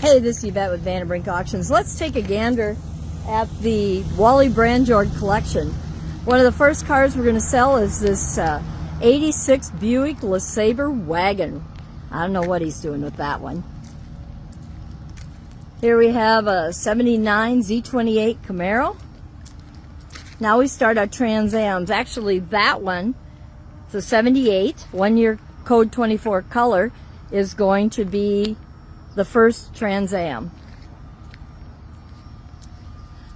Hey, this is Yvette with Vanderbrink Auctions. Let's take a gander at the Wally Brandjord collection. One of the first cars we're going to sell is this 86 Buick LeSabre wagon. I don't know what he's doing with that one. Here we have a 79 Z28 Camaro. Now we start our Trans Ams. Actually, that one, it's a 78, 1 year code 24 color, is going to be the first Trans Am.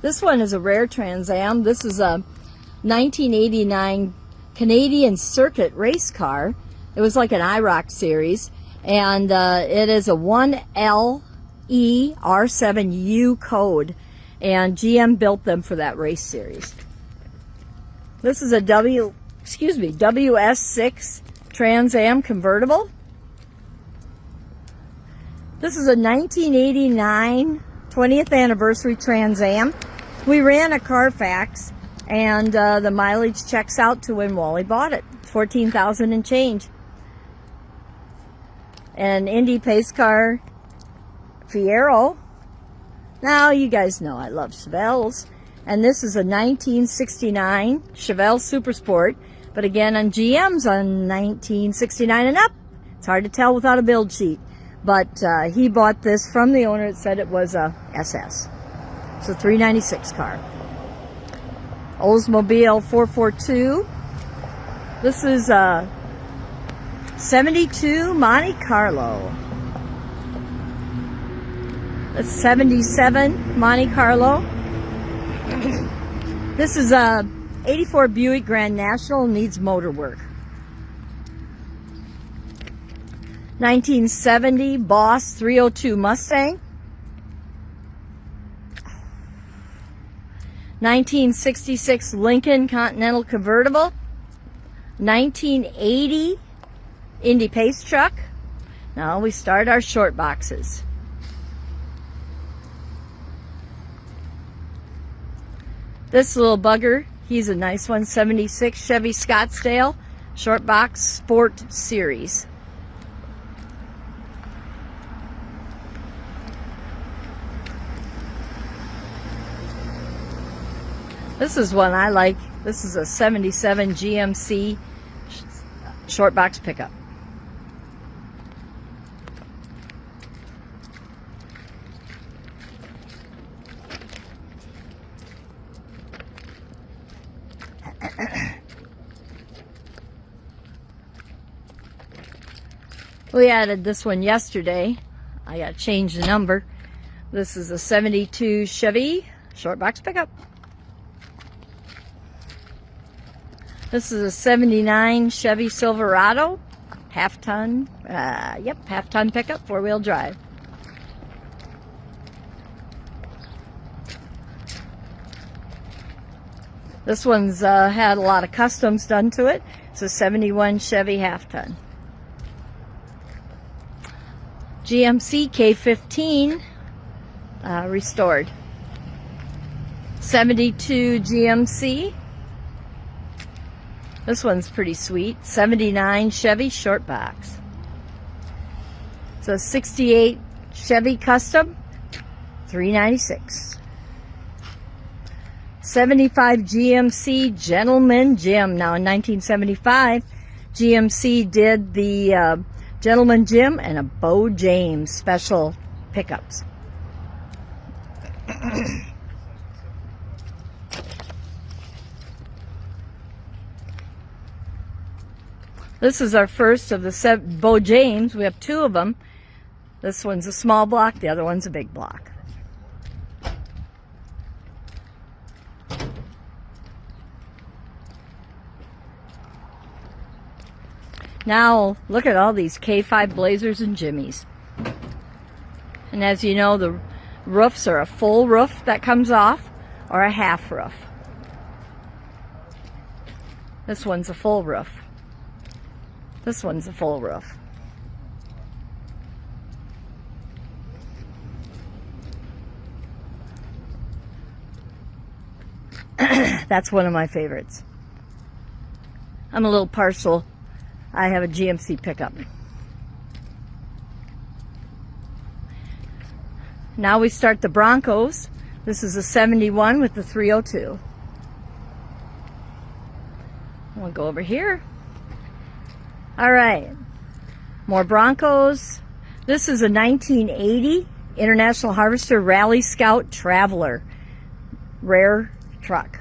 This one is a rare Trans Am. This is a 1989 Canadian circuit race car. It was like an IROC series, and it is a 1LE R7U code, and GM built them for that race series. This is a WS6 Trans Am convertible. This is a 1989 20th anniversary Trans Am. We ran a Carfax, and the mileage checks out to when Wally bought it, 14,000 and change. An Indy pace car Fiero. Now you guys know I love Chevelles, and this is a 1969 Chevelle Super Sport, but again on GMs on 1969 and up. It's hard to tell without a build sheet. But he bought this from the owner. It said it was a SS. It's a 396 car. Oldsmobile 442. This is a 72 Monte Carlo. That's 77 Monte Carlo. This is a 84 Buick Grand National, needs motor work. 1970 Boss 302 Mustang. 1966 Lincoln Continental Convertible. 1980 Indy Pace Truck. Now we start our short boxes. This little bugger, he's a nice one, 76 Chevy Scottsdale Short Box Sport Series. This is one I like. This is a 77 GMC short box pickup. We added this one yesterday. I got to change the number. This is a 72 Chevy short box pickup. This is a 79 Chevy Silverado, half-ton, half-ton pickup, four-wheel drive. This one's had a lot of customs done to it. It's a 71 Chevy half-ton. GMC K15, restored. 72 GMC. This one's pretty sweet. 79 Chevy short box. It's a 68 Chevy Custom, 396. 75 GMC Gentleman Jim. Now in 1975, GMC did the Gentleman Jim and a Bo James special pickups. This is our first of the Bo James. We have two of them. This one's a small block, the other one's a big block. Now, look at all these K5 Blazers and Jimmies. And as you know, the roofs are a full roof that comes off or a half roof. This one's a full roof. This one's a full roof. That's one of my favorites. I'm a little partial. I have a GMC pickup. Now we start the Broncos. This is a 71 with the 302. We'll go over here. All right, more Broncos. This is a 1980 International Harvester Rally Scout Traveler. Rare truck.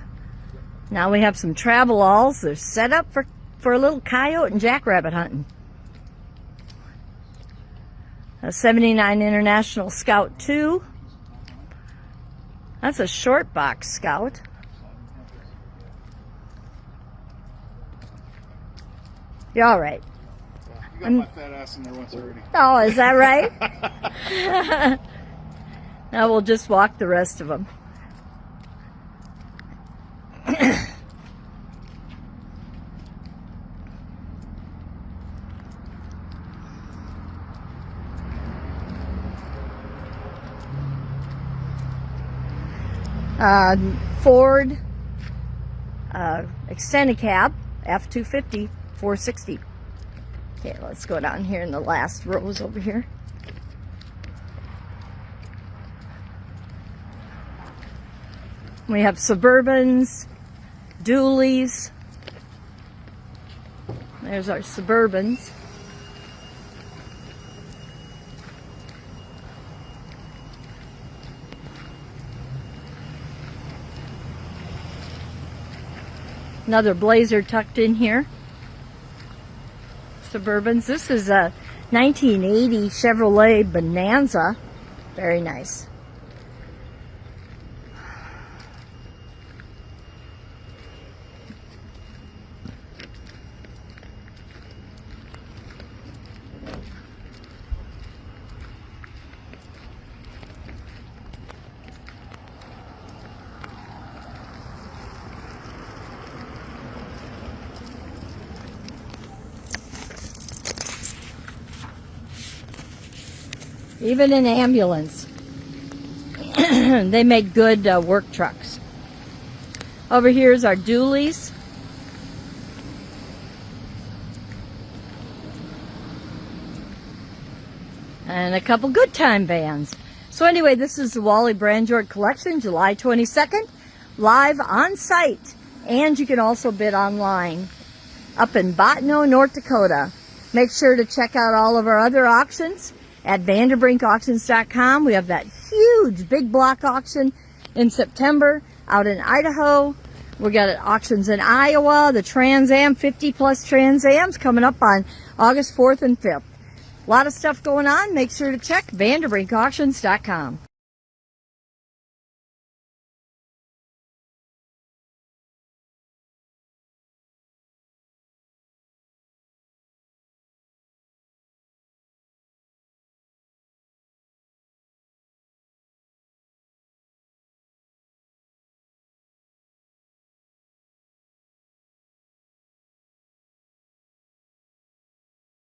Now we have some Travel-Alls. They're set up for a little coyote and jackrabbit hunting. A 79 International Scout 2. That's a short box Scout. You all right? You got my fat ass in there once already. Oh, is that right? Now we'll just walk the rest of them. Ford extended cab F-250 460. Okay, let's go down here in the last rows over here. We have Suburbans, dualies. There's our Suburbans. Another Blazer tucked in here. Suburbans. This is a 1980 Chevrolet Bonanza. Very nice. Even an ambulance. They make good work trucks. Over here is our dualies. And a couple good time vans. So anyway, this is the Wally Brandjord collection, July 22nd, live on site. And you can also bid online up in Bottineau, North Dakota. Make sure to check out all of our other auctions at VanderbrinkAuctions.com. We have that huge big block auction in September out in Idaho. We got auctions in Iowa, the Trans Am, 50 plus Trans Ams coming up on August 4th and 5th. A lot of stuff going on. Make sure to check VanderbrinkAuctions.com.